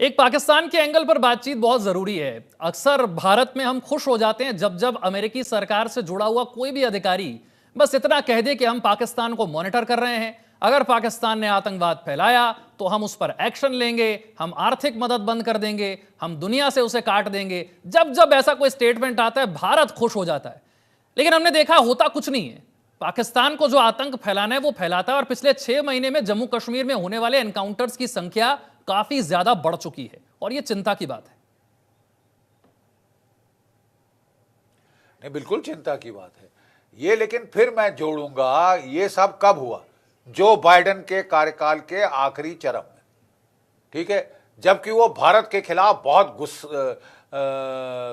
एक पाकिस्तान के एंगल पर बातचीत बहुत जरूरी है। अक्सर भारत में हम खुश हो जाते हैं जब जब अमेरिकी सरकार से जुड़ा हुआ कोई भी अधिकारी बस इतना कह दे कि हम पाकिस्तान को मॉनिटर कर रहे हैं, अगर पाकिस्तान ने आतंकवाद फैलाया तो हम उस पर एक्शन लेंगे, हम आर्थिक मदद बंद कर देंगे, हम दुनिया से उसे काट देंगे। जब जब ऐसा कोई स्टेटमेंट आता है भारत खुश हो जाता है, लेकिन हमने देखा होता कुछ नहीं है। पाकिस्तान को जो आतंक फैलाना है वो फैलाता है और पिछले 6 महीने में जम्मू कश्मीर में होने वाले एनकाउंटर्स की संख्या काफी ज्यादा बढ़ चुकी है और यह चिंता की बात है। नहीं, बिल्कुल चिंता की बात है ये। लेकिन फिर मैं जोड़ूंगा, ये सब कब हुआ? जो बाइडेन के कार्यकाल के आखिरी चरण में, ठीक है, जबकि वो भारत के खिलाफ बहुत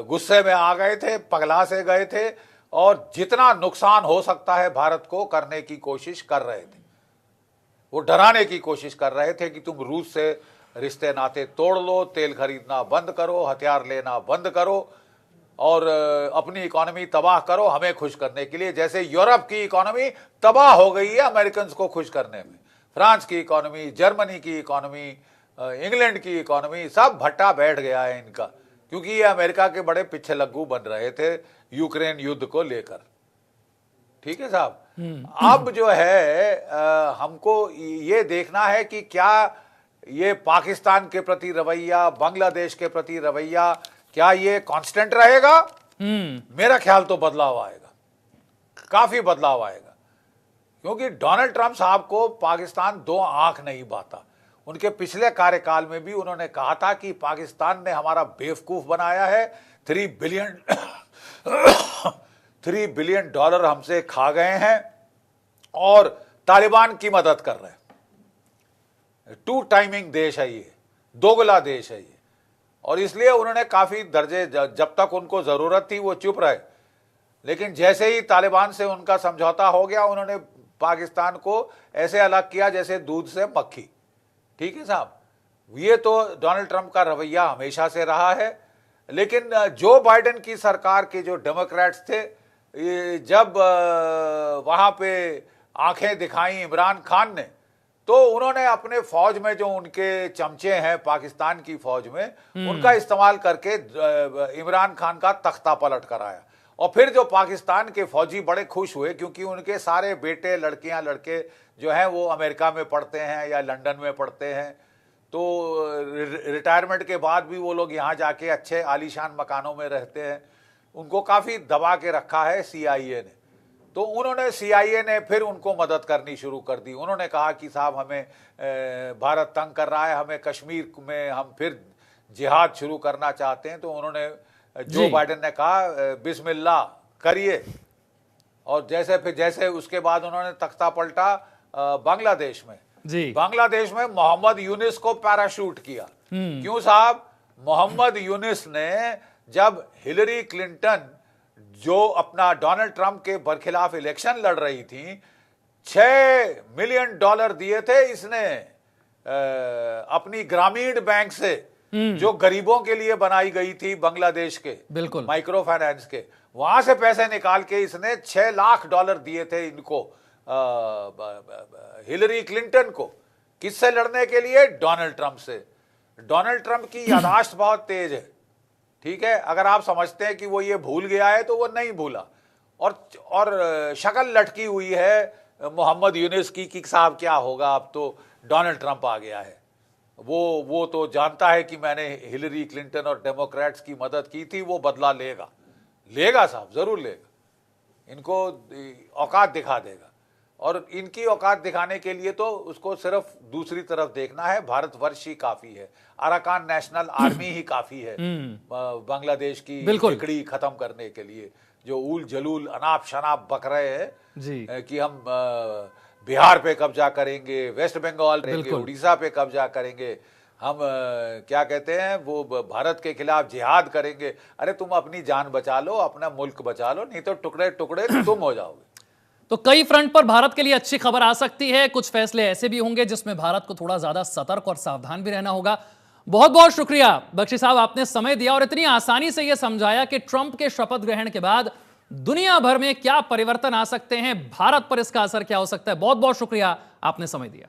गुस्से में आ गए थे, पगला से गए थे और जितना नुकसान हो सकता है भारत को करने की कोशिश कर रहे थे। वो डराने की कोशिश कर रहे थे कि तुम रूस से रिश्ते नाते तोड़ लो, तेल खरीदना बंद करो, हथियार लेना बंद करो और अपनी इकोनॉमी तबाह करो हमें खुश करने के लिए। जैसे यूरोप की इकोनॉमी तबाह हो गई है अमेरिकन को खुश करने में, फ्रांस की इकोनॉमी, जर्मनी की इकोनॉमी, इंग्लैंड की इकोनॉमी, सब भट्टा बैठ गया है इनका, क्योंकि ये अमेरिका के बड़े पीछे लग्गू बन रहे थे यूक्रेन युद्ध को लेकर। ठीक है साहब, अब जो है हमको ये देखना है कि क्या ये पाकिस्तान के प्रति रवैया, बांग्लादेश के प्रति रवैया, क्या ये कांस्टेंट रहेगा? मेरा ख्याल तो बदलाव आएगा, काफी बदलाव आएगा, क्योंकि डोनाल्ड ट्रंप साहब को पाकिस्तान दो आंख नहीं बाता। उनके पिछले कार्यकाल में भी उन्होंने कहा था कि पाकिस्तान ने हमारा बेवकूफ बनाया है, 3 बिलियन डॉलर हमसे खा गए हैं और तालिबान की मदद कर रहे हैं। टू टाइमिंग देश है ये, दोगला देश है ये, और इसलिए उन्होंने काफी दर्जे, जब तक उनको जरूरत थी वो चुप रहे, लेकिन जैसे ही तालिबान से उनका समझौता हो गया उन्होंने पाकिस्तान को ऐसे अलग किया जैसे दूध से मक्खी। ठीक है साहब, ये तो डोनाल्ड ट्रंप का रवैया हमेशा से रहा है। लेकिन जो बाइडेन की सरकार के जो डेमोक्रेट्स थे, जब वहां पे आंखें दिखाई इमरान खान ने, तो उन्होंने अपने फौज में जो उनके चमचे हैं पाकिस्तान की फौज में, उनका इस्तेमाल करके इमरान खान का तख्ता पलट कराया। और फिर जो पाकिस्तान के फौजी बड़े खुश हुए, क्योंकि उनके सारे बेटे, लड़कियां, लड़के जो हैं वो अमेरिका में पढ़ते हैं या लंदन में पढ़ते हैं, तो रिटायरमेंट के बाद भी वो लोग यहाँ जाके अच्छे आलीशान मकानों में रहते हैं। उनको काफ़ी दबा के रखा है CIA ने। तो उन्होंने, CIA ने फिर उनको मदद करनी शुरू कर दी। उन्होंने कहा कि साहब हमें भारत तंग कर रहा है, हमें कश्मीर में हम फिर जिहाद शुरू करना चाहते हैं। तो उन्होंने, जो बाइडेन ने कहा बिस्मिल्लाह करिए, और जैसे उसके बाद उन्होंने तख्ता पलटा बांग्लादेश में। बांग्लादेश में मोहम्मद यूनिस को पैराशूट किया। क्यों साहब? मोहम्मद यूनिस ने जब हिलरी क्लिंटन जो अपना डोनाल्ड ट्रंप के बरखिलाफ इलेक्शन लड़ रही थी, $6 मिलियन दिए थे इसने अपनी ग्रामीण बैंक से, जो गरीबों के लिए बनाई गई थी बांग्लादेश के, बिल्कुल माइक्रो फाइनेंस के, वहां से पैसे निकाल के इसने $6 लाख दिए थे इनको, हिलरी क्लिंटन को। किससे लड़ने के लिए? डोनाल्ड ट्रंप से। डोनाल्ड ट्रंप की याददाश्त बहुत तेज है, ठीक है। अगर आप समझते हैं कि वो ये भूल गया है तो वो नहीं भूला, और शक्ल लटकी हुई है मोहम्मद यूनिस की कि साहब क्या होगा, अब तो डोनाल्ड ट्रंप आ गया है। वो तो जानता है कि मैंने हिलरी क्लिंटन और डेमोक्रेट्स की मदद की थी, वो बदला लेगा साहब, जरूर लेगा। इनको औकात दिखा देगा, और इनकी औकात दिखाने के लिए तो उसको सिर्फ दूसरी तरफ देखना है। भारतवर्ष ही काफी है, अराकान नेशनल आर्मी ही काफी है बांग्लादेश की बिगड़ी खत्म करने के लिए। जो ऊल जलूल अनाप शनाप बक रहे हैं कि हम बिहार पे कब्जा करेंगे, वेस्ट बंगाल करेंगे, उड़ीसा पे कब्जा करेंगे, हम क्या कहते हैं वो भारत के खिलाफ जिहाद करेंगे। अरे तुम अपनी जान बचा लो, अपना मुल्क बचा लो, नहीं तो टुकड़े टुकड़े तुम हो जाओगे। तो कई फ्रंट पर भारत के लिए अच्छी खबर आ सकती है। कुछ फैसले ऐसे भी होंगे जिसमें भारत को थोड़ा ज्यादा सतर्क और सावधान भी रहना होगा। बहुत बहुत शुक्रिया बख्शी साहब, आपने समय दिया और इतनी आसानी से यह समझाया कि ट्रंप के शपथ ग्रहण के बाद दुनिया भर में क्या परिवर्तन आ सकते हैं, भारत पर इसका असर क्या हो सकता है। बहुत बहुत शुक्रिया, आपने समय दिया।